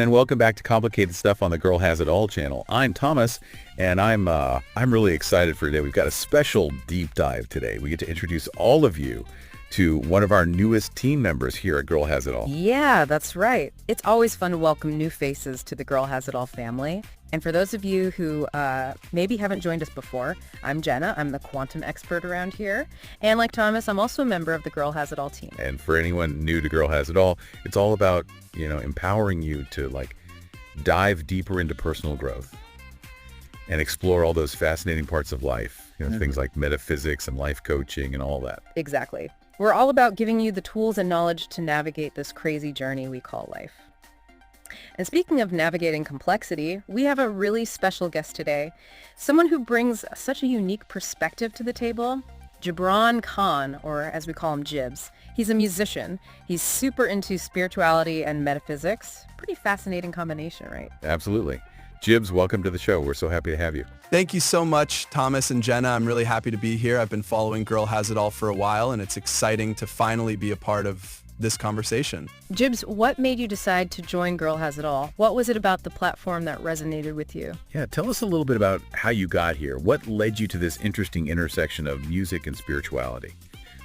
And welcome back to Complicated Stuff on the Girl Has It All channel. I'm Thomas, and I'm really excited for today. We've got a special deep dive today. We get to introduce all of you to one of our newest team members here at Girl Has It All. Yeah, that's right. It's always fun to welcome new faces to the Girl Has It All family. And for those of you who maybe haven't joined us before, I'm Jenna. I'm the quantum expert around here. And like Thomas, I'm also a member of the Girl Has It All team. And for anyone new to Girl Has It All, it's all about, empowering you to dive deeper into personal growth and explore all those fascinating parts of life, things like metaphysics and life coaching and all that. Exactly. We're all about giving you the tools and knowledge to navigate this crazy journey we call life. And speaking of navigating complexity, we have a really special guest today, someone who brings such a unique perspective to the table. Jibran Khan, or as we call him, Jibz. He's a musician. He's super into spirituality and metaphysics. Pretty fascinating combination, right? Absolutely. Jibz, welcome to the show. We're so happy to have you. Thank you so much, Thomas and Jenna. I'm really happy to be here. I've been following Girl Has It All for a while, and it's exciting to finally be a part of this conversation. Jibz, what made you decide to join Girl Has It All? What was it about the platform that resonated with you? Yeah, tell us a little bit about how you got here. What led you to this interesting intersection of music and spirituality?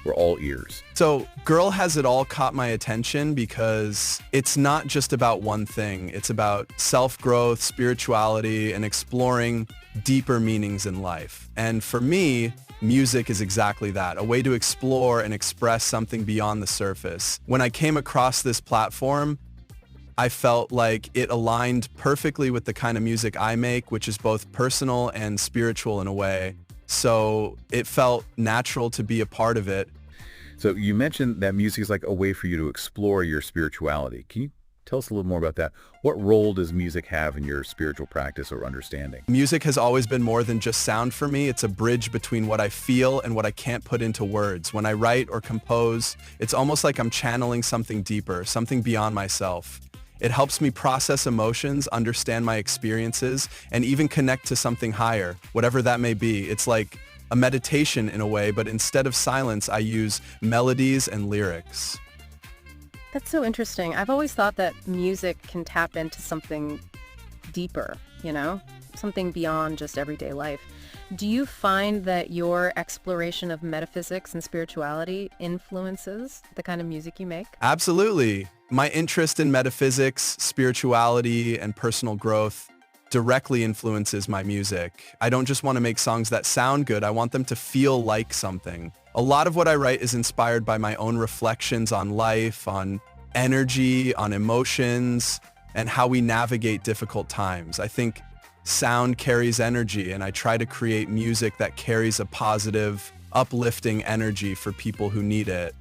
We're all ears. So Girl Has It All caught my attention because it's not just about one thing. It's about self-growth, spirituality, and exploring deeper meanings in life. And for me, music is exactly that, a way to explore and express something beyond the surface. When I came across this platform, I felt like it aligned perfectly with the kind of music I make, which is both personal and spiritual in a way. So it felt natural to be a part of it. So you mentioned that music is like a way for you to explore your spirituality. Can you tell us a little more about that? What role does music have in your spiritual practice or understanding? Music has always been more than just sound for me. It's a bridge between what I feel and what I can't put into words. When I write or compose, it's almost like I'm channeling something deeper, something beyond myself. It helps me process emotions, understand my experiences, and even connect to something higher, whatever that may be. It's like a meditation in a way, but instead of silence, I use melodies and lyrics. That's so interesting. I've always thought that music can tap into something deeper, something beyond just everyday life. Do you find that your exploration of metaphysics and spirituality influences the kind of music you make? Absolutely. My interest in metaphysics, spirituality, and personal growth directly influences my music. I don't just want to make songs that sound good. I want them to feel like something. A lot of what I write is inspired by my own reflections on life, on energy, on emotions, and how we navigate difficult times. I think sound carries energy, and I try to create music that carries a positive, uplifting energy for people who need it.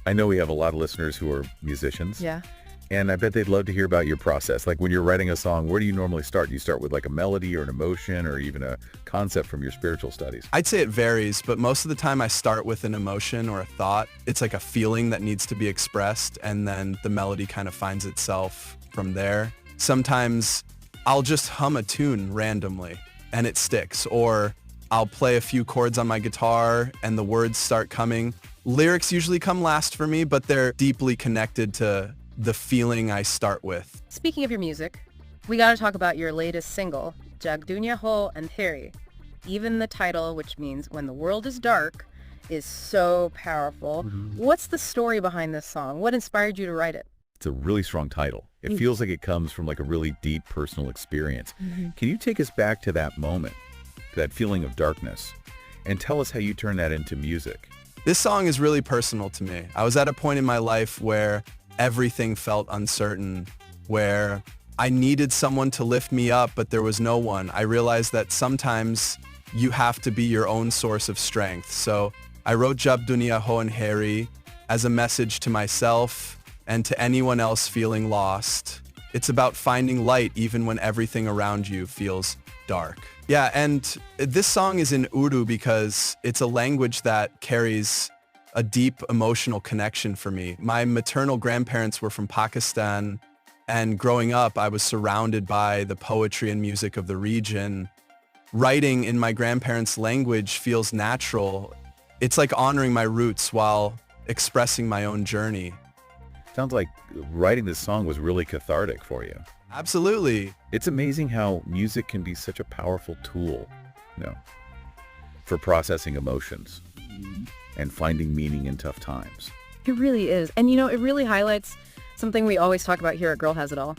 I know we have a lot of listeners who are musicians. Yeah. And I bet they'd love to hear about your process. Like when you're writing a song, where do you normally start? Do you start with like a melody or an emotion or even a concept from your spiritual studies? I'd say it varies, but most of the time I start with an emotion or a thought. It's like a feeling that needs to be expressed, and then the melody kind of finds itself from there. Sometimes I'll just hum a tune randomly and it sticks, or I'll play a few chords on my guitar and the words start coming. Lyrics usually come last for me, but they're deeply connected to the feeling I start with. Speaking of your music, we got to talk about your latest single, Jab Duniya Ho Andheri. Even the title, which means When the World is Dark, is so powerful. What's the story behind this song? What inspired you to write it? It's a really strong title. It feels like it comes from like a really deep personal experience. Can you take us back to that moment, to that feeling of darkness, and tell us how you turn that into music? This song is really personal to me. I was at a point in my life where everything felt uncertain, where I needed someone to lift me up, but there was no one. I realized that sometimes you have to be your own source of strength. So I wrote Jab Duniya Ho Andheri as a message to myself and to anyone else feeling lost. It's about finding light even when everything around you feels dark. Yeah, and this song is in Urdu because it's a language that carries a deep emotional connection for me. My maternal grandparents were from Pakistan, and growing up, I was surrounded by the poetry and music of the region. Writing in my grandparents' language feels natural. It's like honoring my roots while expressing my own journey. Sounds like writing this song was really cathartic for you. Absolutely. It's amazing how music can be such a powerful tool, for processing emotions and finding meaning in tough times. It really is. And it really highlights something we always talk about here at Girl Has It All.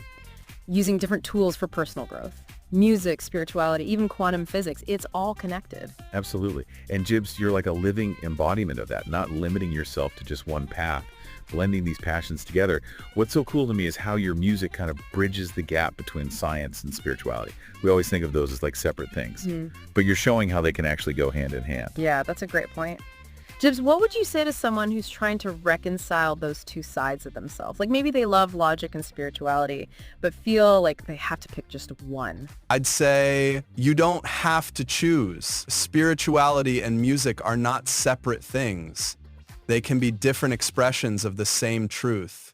Using different tools for personal growth. Music, spirituality, even quantum physics. It's all connected. Absolutely. And Jibz, you're like a living embodiment of that, not limiting yourself to just one path, blending these passions together. What's so cool to me is how your music kind of bridges the gap between science and spirituality. We always think of those as like separate things, but you're showing how they can actually go hand in hand. Yeah, that's a great point. Jibz, what would you say to someone who's trying to reconcile those two sides of themselves? Like maybe they love logic and spirituality, but feel like they have to pick just one. I'd say you don't have to choose. Spirituality and music are not separate things. They can be different expressions of the same truth.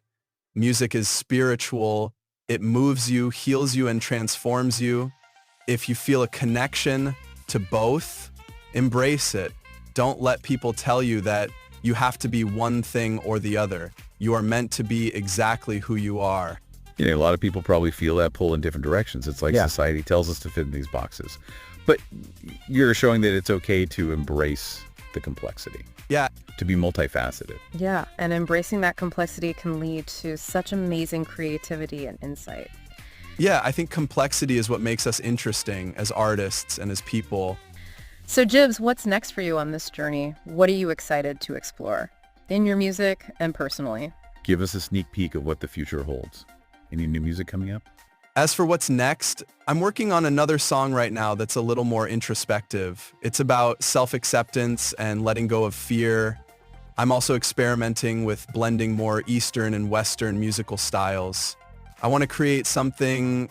Music is spiritual. It moves you, heals you, and transforms you. If you feel a connection to both, embrace it. Don't let people tell you that you have to be one thing or the other. You are meant to be exactly who you are. A lot of people probably feel that pull in different directions. It's like society tells us to fit in these boxes. But you're showing that it's okay to embrace the complexity. Yeah. To be multifaceted. Yeah, and embracing that complexity can lead to such amazing creativity and insight. Yeah, I think complexity is what makes us interesting as artists and as people. So Jibz, what's next for you on this journey? What are you excited to explore in your music and personally? Give us a sneak peek of what the future holds. Any new music coming up? As for what's next, I'm working on another song right now that's a little more introspective. It's about self-acceptance and letting go of fear. I'm also experimenting with blending more Eastern and Western musical styles. I want to create something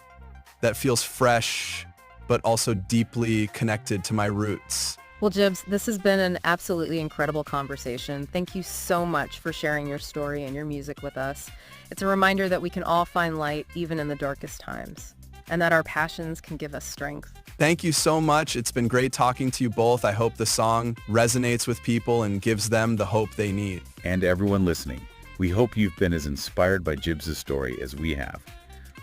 that feels fresh, but also deeply connected to my roots. Well, Jibz, this has been an absolutely incredible conversation. Thank you so much for sharing your story and your music with us. It's a reminder that we can all find light even in the darkest times, and that our passions can give us strength. Thank you so much. It's been great talking to you both. I hope the song resonates with people and gives them the hope they need. And everyone listening, we hope you've been as inspired by Jibz's story as we have.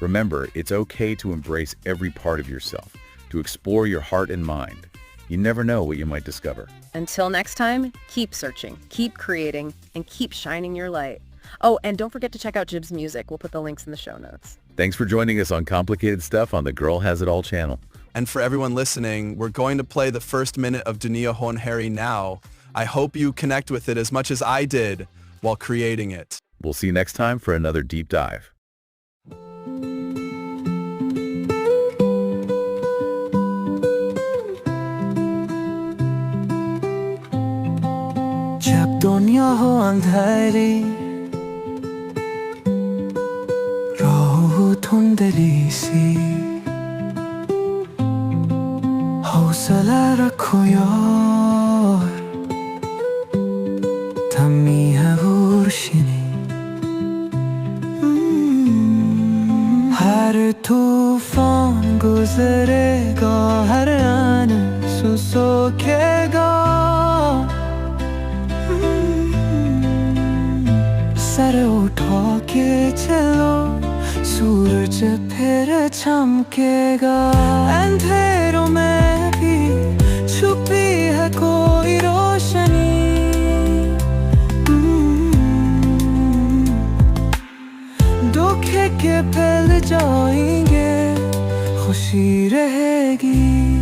Remember, it's okay to embrace every part of yourself, to explore your heart and mind. You never know what you might discover. Until next time, keep searching, keep creating, and keep shining your light. Oh, and don't forget to check out Jib's music. We'll put the links in the show notes. Thanks for joining us on Complicated Stuff on the Girl Has It All channel. And for everyone listening, we're going to play the first minute of Duniya Ho Andheri now. I hope you connect with it as much as I did while creating it. We'll see you next time for another deep dive. जब दुनिया हो अंधेरी राहों धुंधली सी हौसला रखो यार थमी है वो रोशनी हर तूफान गुजरेगा हर आंसू सोखेगा सर उठा के चलो सूरज फिर चमकेगा अंधेरों में भी छुपी है कोई रोशनी धोखे के फैल जाएंगे खुशी रहेगी।